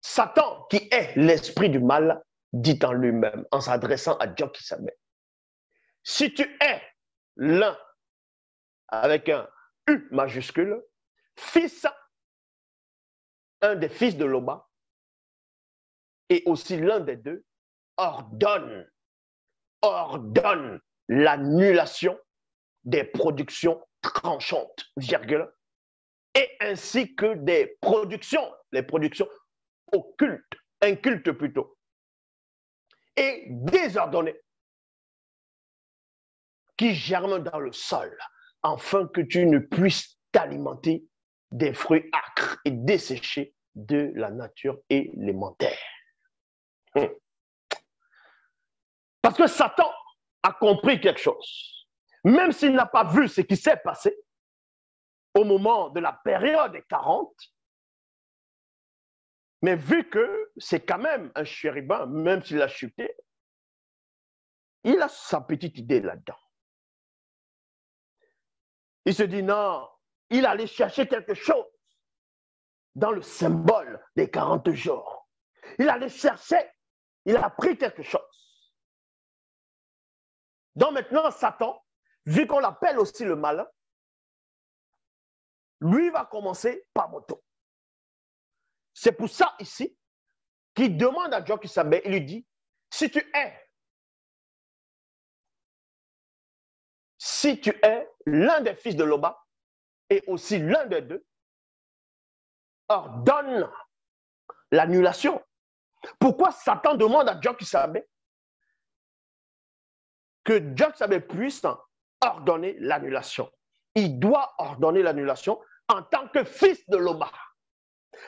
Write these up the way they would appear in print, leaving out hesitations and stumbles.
Satan, qui est l'esprit du mal, dit en lui-même, en s'adressant à Dieu qui s'appelle, si tu es l'un avec un U majuscule, fils, un des fils de Loba, et aussi l'un des deux, ordonne l'annulation des productions tranchantes, virgule, et ainsi que des productions, les productions occultes, incultes plutôt, et désordonnées, qui germent dans le sol, afin que tu ne puisses t'alimenter des fruits âcres et desséchés de la nature élémentaire. Parce que Satan a compris quelque chose. Même s'il n'a pas vu ce qui s'est passé au moment de la période des 40, mais vu que c'est quand même un chérubin, même s'il a chuté, il a sa petite idée là-dedans. Il se dit non, il allait chercher quelque chose dans le symbole des 40 jours. Il allait chercher, il a pris quelque chose. Donc maintenant, Satan, vu qu'on l'appelle aussi le malin, lui va commencer par moto. C'est pour ça ici qu'il demande à Dieu qui s'appelle, il lui dit, si tu es l'un des fils de Loba et aussi l'un des deux, ordonne l'annulation. Pourquoi Satan demande à Dieu qui s'appelle que Dieu qui s'appelle puisse ordonner l'annulation? Il doit ordonner l'annulation en tant que fils de Loba,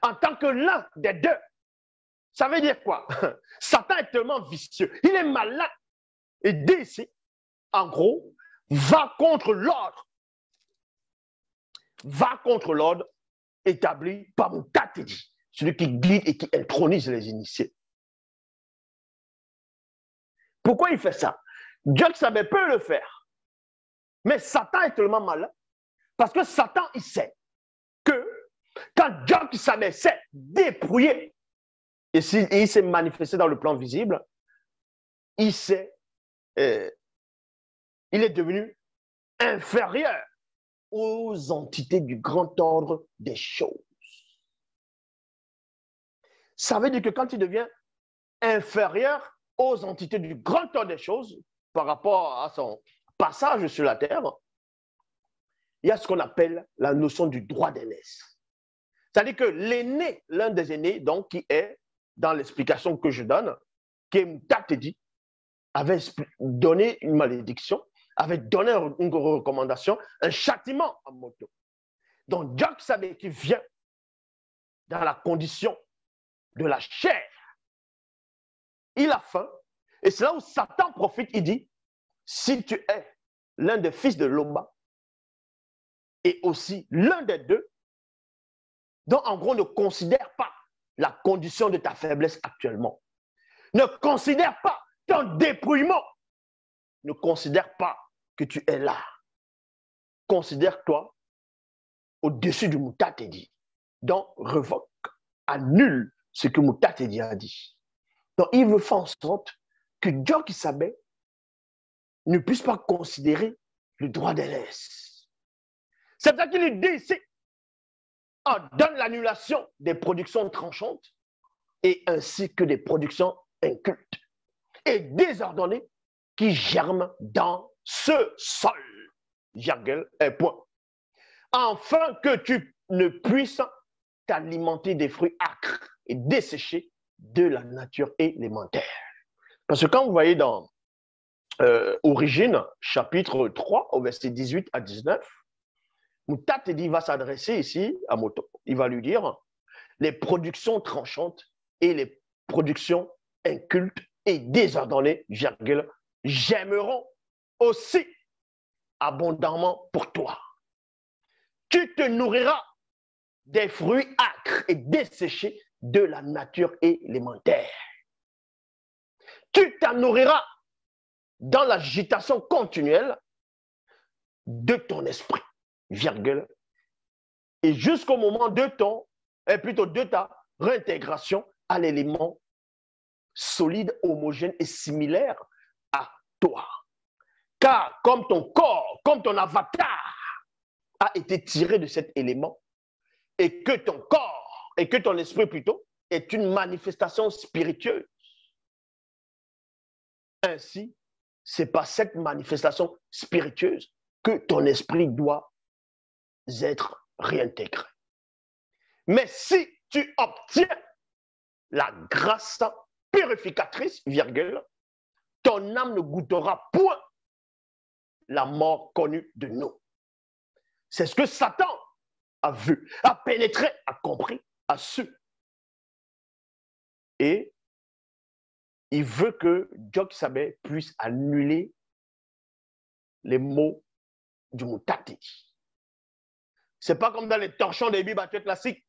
en tant que l'un des deux. Ça veut dire quoi? Satan est tellement vicieux, il est malin. Et dit ici, en gros, va contre l'ordre établi par Mutatedi, celui qui guide et qui intronise les initiés. Pourquoi il fait ça? Dieu qui savait peut le faire. Mais Satan est tellement malin parce que Satan, il sait que quand Dieu qui savait s'est dépouillé et il s'est manifesté dans le plan visible, il est devenu inférieur aux entités du grand ordre des choses. Ça veut dire que quand il devient inférieur aux entités du grand ordre des choses, par rapport à son passage sur la terre, il y a ce qu'on appelle la notion du droit d'aînesse. C'est-à-dire que l'aîné, l'un des aînés, donc, qui est dans l'explication que je donne, qui est Mutatedi, avait donné une malédiction, avait donné une recommandation, un châtiment en moto. Donc, Dieu savait qu'il vient dans la condition de la chair. Il a faim. Et c'est là où Satan profite, il dit, si tu es l'un des fils de Loba et aussi l'un des deux, donc en gros ne considère pas la condition de ta faiblesse actuellement. Ne considère pas ton dépouillement. Ne considère pas que tu es là. Considère-toi au-dessus du Mutatedi. Donc revoque, annule ce que Mutatedi a dit. Donc il veut faire en sorte que Dieu qui savait ne puisse pas considérer le droit d'aînesse. C'est pour ça qu'il lui dit ici, donne l'annulation des productions tranchantes et ainsi que des productions incultes et désordonnées qui germent dans ce sol, virgule, et point. Afin que tu ne puisses t'alimenter des fruits âcres et desséchés de la nature élémentaire. Parce que quand vous voyez dans Origine, chapitre 3, au verset 18 à 19, Mutatedi va s'adresser ici à Moto. Il va lui dire les productions tranchantes et les productions incultes et désordonnées, virgule, j'aimeront aussi abondamment pour toi. Tu te nourriras des fruits âcres et desséchés de la nature élémentaire. Tu t'en nourriras dans l'agitation continuelle de ton esprit, virgule, et jusqu'au moment de ta réintégration à l'élément solide, homogène et similaire à toi. Car comme ton corps, comme ton avatar a été tiré de cet élément, et que ton corps, et que ton esprit plutôt, est une manifestation spiritueuse. Ainsi, c'est par cette manifestation spiritueuse que ton esprit doit être réintégré. Mais si tu obtiens la grâce purificatrice, virgule, ton âme ne goûtera point la mort connue de nous. C'est ce que Satan a vu, a pénétré, a compris, a su. Et il veut que Job-Sabé puisse annuler les mots du Moutati. C'est pas comme dans les torchons des Bibles classiques.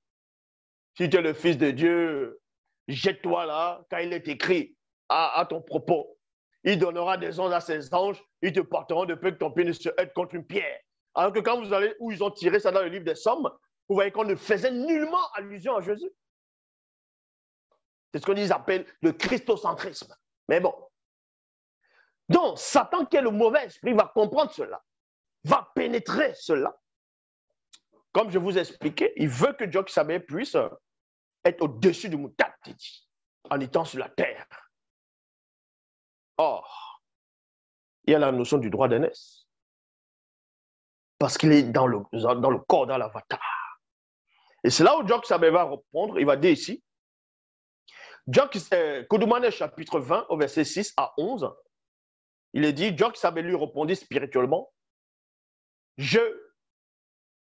Si tu es le Fils de Dieu, jette-toi là, quand il est écrit à ton propos. Il donnera des ondes à ses anges, ils te porteront de peu que ton pied ne se heurte contre une pierre. Alors que quand vous allez où ils ont tiré ça dans le livre des Sommes, vous voyez qu'on ne faisait nullement allusion à Jésus. C'est ce qu'ils appellent le christocentrisme. Mais bon. Donc, Satan, qui est le mauvais esprit, va comprendre cela, va pénétrer cela. Comme je vous ai expliqué, il veut que Job-Sabé puisse être au-dessus du Moutati, en étant sur la terre. Or, il y a la notion du droit d'aînesse. Parce qu'il est dans le corps, dans l'avatar. Et c'est là où Job-Sabé va répondre, il va dire ici, Koudoumane chapitre 20, au verset 6 à 11, il est dit, Job-Sabé lui répondit spirituellement, je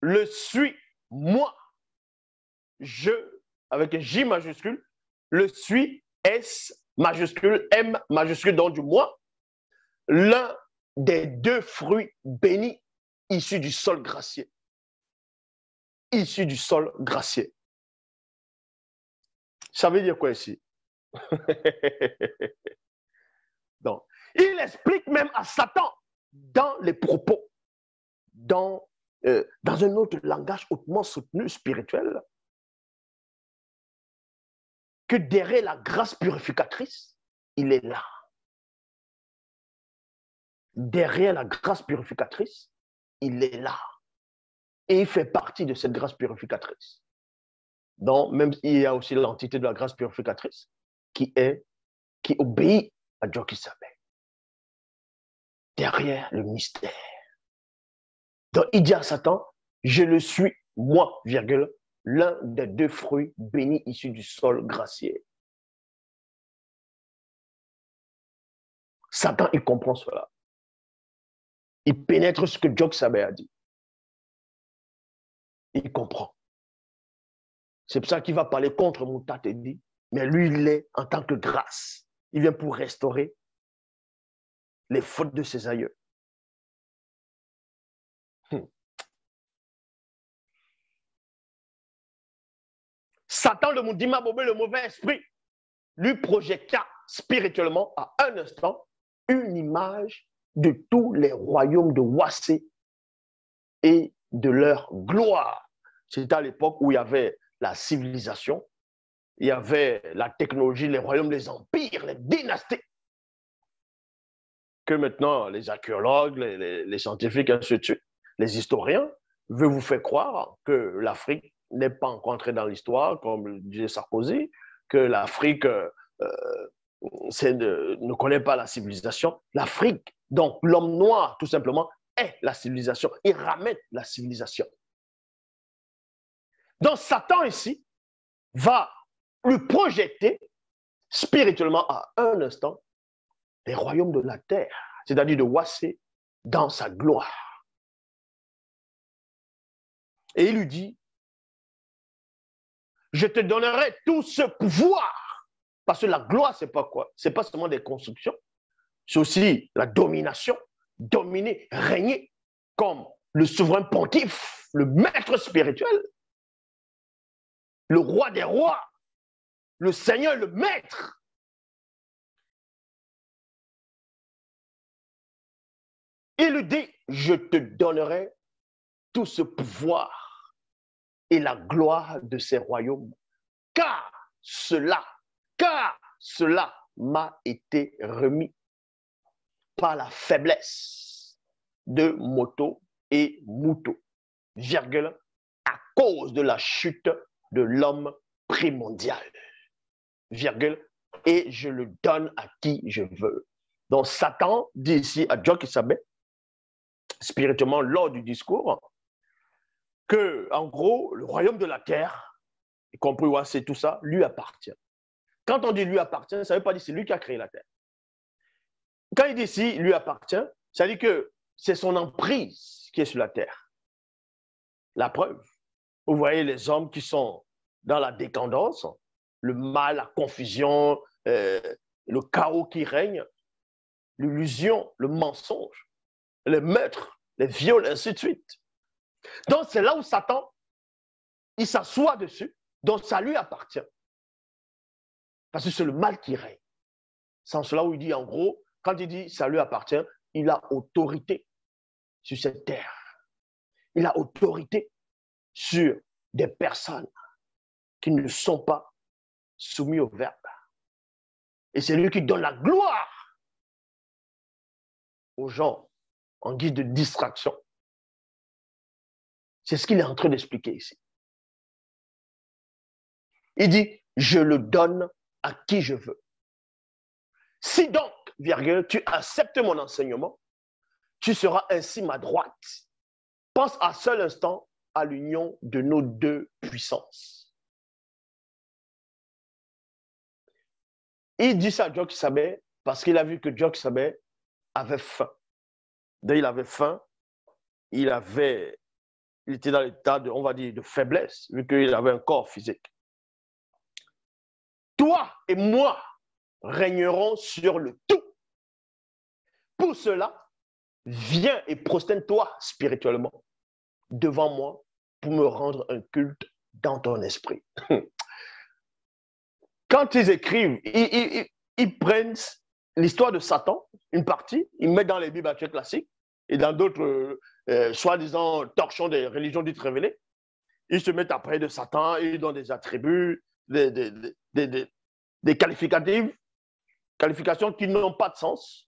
le suis, moi. Je, avec un J majuscule, le suis, S majuscule, M majuscule, donc du moi, l'un des deux fruits bénis issus du sol gracieux. Issus du sol gracieux. Ça veut dire quoi ici? Donc, il explique même à Satan dans les propos, dans un autre langage hautement soutenu spirituel, que derrière la grâce purificatrice, il est là. Derrière la grâce purificatrice, il est là. Et il fait partie de cette grâce purificatrice. Donc, même il y a aussi l'entité de la grâce purificatrice qui obéit à Job-Sabé. Derrière le mystère. Donc, il dit à Satan, je le suis, moi, virgule, l'un des deux fruits bénis issus du sol gracieux. Satan, il comprend cela. Il pénètre ce que Job-Sabé a dit. Il comprend. C'est pour ça qu'il va parler contre Moutati, mais lui, il est en tant que grâce. Il vient pour restaurer les fautes de ses aïeux. Satan, le Moudima Bobé, le mauvais esprit, lui projeta spirituellement à un instant une image de tous les royaumes de Wassé et de leur gloire. C'était à l'époque où il y avait la civilisation, il y avait la technologie, les royaumes, les empires, les dynasties. Que maintenant, les archéologues, les scientifiques, ainsi de suite, les historiens, veulent vous faire croire que l'Afrique n'est pas encore entrée dans l'histoire, comme disait Sarkozy, que l'Afrique ne connaît pas la civilisation. L'Afrique, donc l'homme noir, tout simplement, est la civilisation. Il ramène la civilisation. Donc Satan ici va lui projeter spirituellement à un instant les royaumes de la terre, c'est-à-dire de Wassé dans sa gloire. Et il lui dit, je te donnerai tout ce pouvoir, parce que la gloire, c'est pas quoi? C'est pas seulement des constructions, c'est aussi la domination, dominer, régner comme le souverain pontife, le maître spirituel, le roi des rois, le Seigneur, le maître. Il lui dit, je te donnerai tout ce pouvoir et la gloire de ces royaumes, car cela car cela m'a été remis par la faiblesse de moto et mouton, virgule, à cause de la chute de l'homme primordial, virgule, et je le donne à qui je veux. Donc Satan dit ici à Job-Kisabé, spirituellement lors du discours, que en gros, le royaume de la terre, y compris c'est tout ça, lui appartient. Quand on dit lui appartient, ça ne veut pas dire c'est lui qui a créé la terre. Quand il dit ici lui appartient, ça veut dire que c'est son emprise qui est sur la terre. La preuve, vous voyez les hommes qui sont dans la décadence, le mal, la confusion, le chaos qui règne, l'illusion, le mensonge, les meurtres, les viols, ainsi de suite. Donc c'est là où Satan, il s'assoit dessus, donc ça lui appartient. Parce que c'est le mal qui règne. C'est en cela où il dit en gros, quand il dit ça lui appartient, il a autorité sur cette terre. Il a autorité sur des personnes qui ne sont pas soumises au Verbe. Et c'est lui qui donne la gloire aux gens en guise de distraction. C'est ce qu'il est en train d'expliquer ici. Il dit, je le donne à qui je veux. Si donc, virgule, tu acceptes mon enseignement, tu seras ainsi ma droite. Pense à seul instant à l'union de nos deux puissances. Il dit ça à Job-Kisabé parce qu'il a vu que Job-Kisabé avait faim. Il avait faim, il était dans l'état de, on va dire, de faiblesse, vu qu'il avait un corps physique. Toi et moi régnerons sur le tout. Pour cela, viens et prosterne-toi spirituellement devant moi pour me rendre un culte dans ton esprit. Quand ils écrivent, ils prennent l'histoire de Satan, une partie, ils mettent dans les Bibles actuelles classiques et dans d'autres, soi-disant, torchons des religions dites révélées. Ils se mettent après de Satan, ils donnent des attributs, des qualificatifs, qualifications qui n'ont pas de sens.